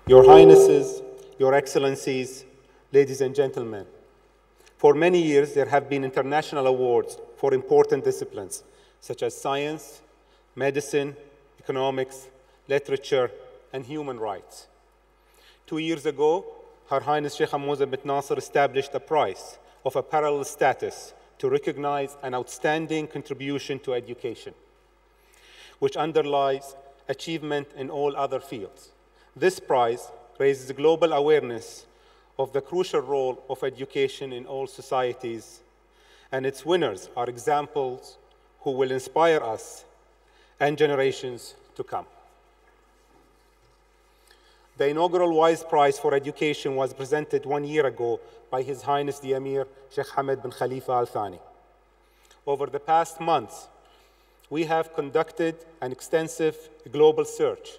Your Highnesses, Your Excellencies, ladies and gentlemen, for many years there have been international awards for important disciplines such as science, medicine, economics, literature, and human rights. 2 years ago, Her Highness Sheikh Hamouza bint Nasser established a prize of a parallel status to recognize an outstanding contribution to education, which underlies achievement in all other fields. This prize raises global awareness of the crucial role of education in all societies, and its winners are examples who will inspire us and generations to come. The inaugural Wise Prize for Education was presented 1 year ago by His Highness the Emir Sheikh Hamad bin Khalifa Al Thani. Over the past months, we have conducted an extensive global search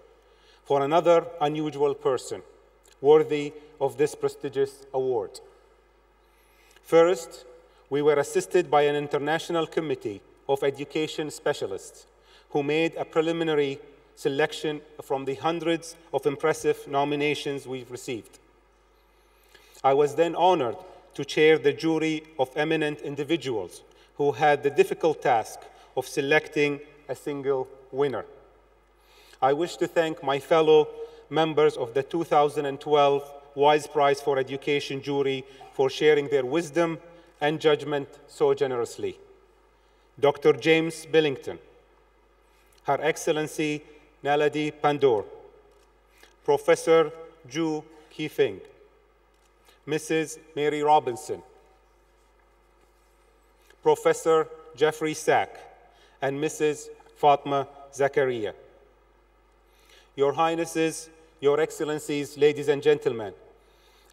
for another unusual person worthy of this prestigious award. First, we were assisted by an international committee of education specialists who made a preliminary selection from the hundreds of impressive nominations we've received. I was then honored to chair the jury of eminent individuals who had the difficult task of selecting a single winner. I wish to thank my fellow members of the 2012 Wise Prize for Education jury for sharing their wisdom and judgment so generously. Dr. James Billington, Her Excellency Naledi Pandor, Professor Ju Keefing, Mrs. Mary Robinson, Professor Jeffrey Sack, and Mrs. Fatma Zakaria. Your Highnesses, Your Excellencies, ladies and gentlemen,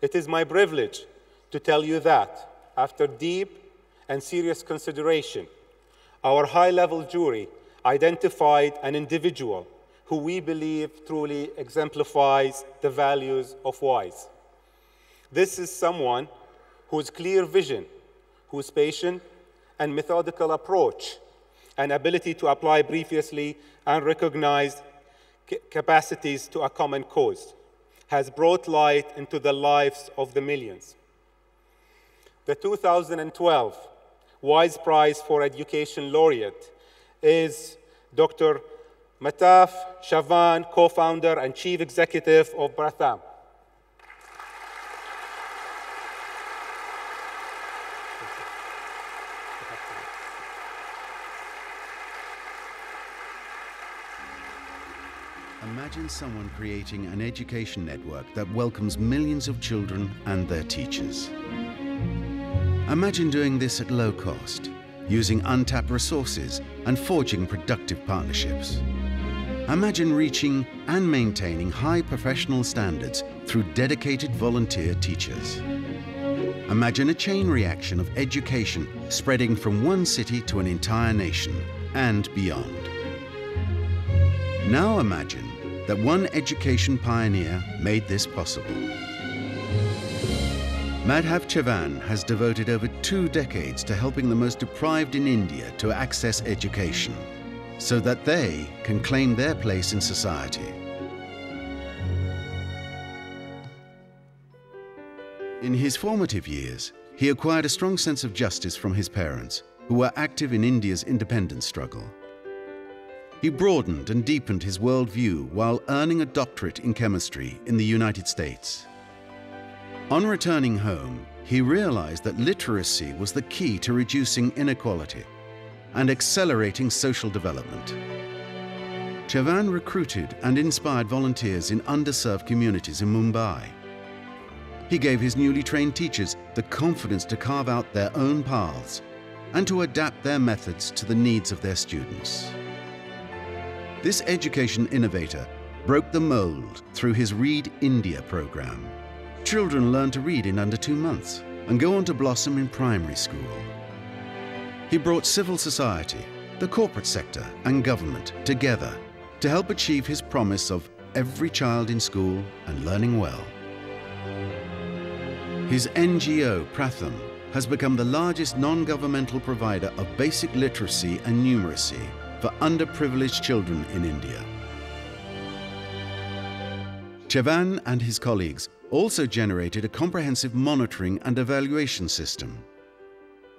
it is my privilege to tell you that, after deep and serious consideration, our high-level jury identified an individual who we believe truly exemplifies the values of WISE. This is someone whose clear vision, whose patient and methodical approach and ability to apply previously unrecognized capacities to a common cause has brought light into the lives of the millions. The 2012 Wise Prize for Education Laureate is Dr. Madhav Chavan, co-founder and chief executive of Pratham. Imagine someone creating an education network that welcomes millions of children and their teachers. Imagine doing this at low cost, using untapped resources and forging productive partnerships. Imagine reaching and maintaining high professional standards through dedicated volunteer teachers. Imagine a chain reaction of education spreading from one city to an entire nation and beyond. Now imagine that one education pioneer made this possible. Madhav Chavan has devoted over 2 decades to helping the most deprived in India to access education, so that they can claim their place in society. In his formative years, he acquired a strong sense of justice from his parents, who were active in India's independence struggle. He broadened and deepened his worldview while earning a doctorate in chemistry in the United States. On returning home, he realized that literacy was the key to reducing inequality and accelerating social development. Chavan recruited and inspired volunteers in underserved communities in Mumbai. He gave his newly trained teachers the confidence to carve out their own paths and to adapt their methods to the needs of their students. This education innovator broke the mold through his Read India program. Children learn to read in under 2 months and go on to blossom in primary school. He brought civil society, the corporate sector and government together to help achieve his promise of every child in school and learning well. His NGO, Pratham, has become the largest non-governmental provider of basic literacy and numeracy for underprivileged children in India. Chavan and his colleagues also generated a comprehensive monitoring and evaluation system.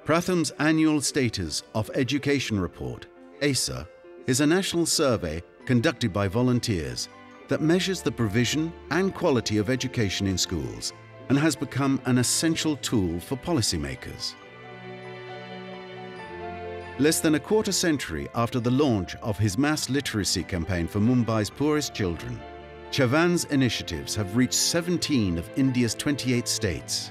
Pratham's annual Status of Education Report, ASA, is a national survey conducted by volunteers that measures the provision and quality of education in schools and has become an essential tool for policymakers. Less than a quarter century after the launch of his mass literacy campaign for Mumbai's poorest children, Chavan's initiatives have reached 17 of India's 28 states,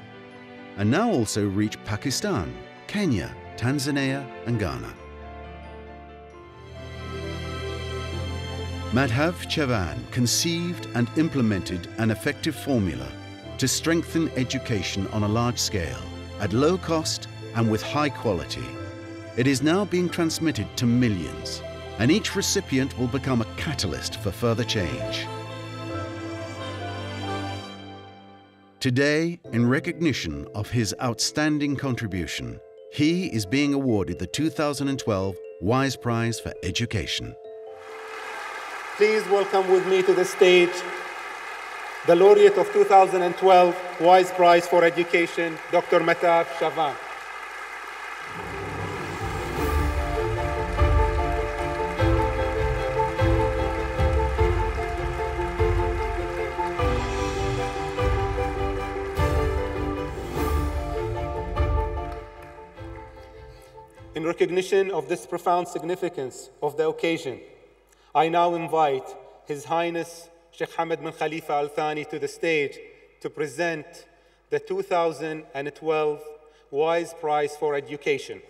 and now also reach Pakistan, Kenya, Tanzania, and Ghana. Madhav Chavan conceived and implemented an effective formula to strengthen education on a large scale, at low cost and with high quality. It is now being transmitted to millions, and each recipient will become a catalyst for further change. Today, in recognition of his outstanding contribution, he is being awarded the 2012 Wise Prize for Education. Please welcome with me to the stage the Laureate of 2012 Wise Prize for Education, Dr. Madhav Chavan. In recognition of this profound significance of the occasion, I now invite His Highness Sheikh Hamad bin Khalifa Al Thani to the stage to present the 2012 Wise Prize for Education.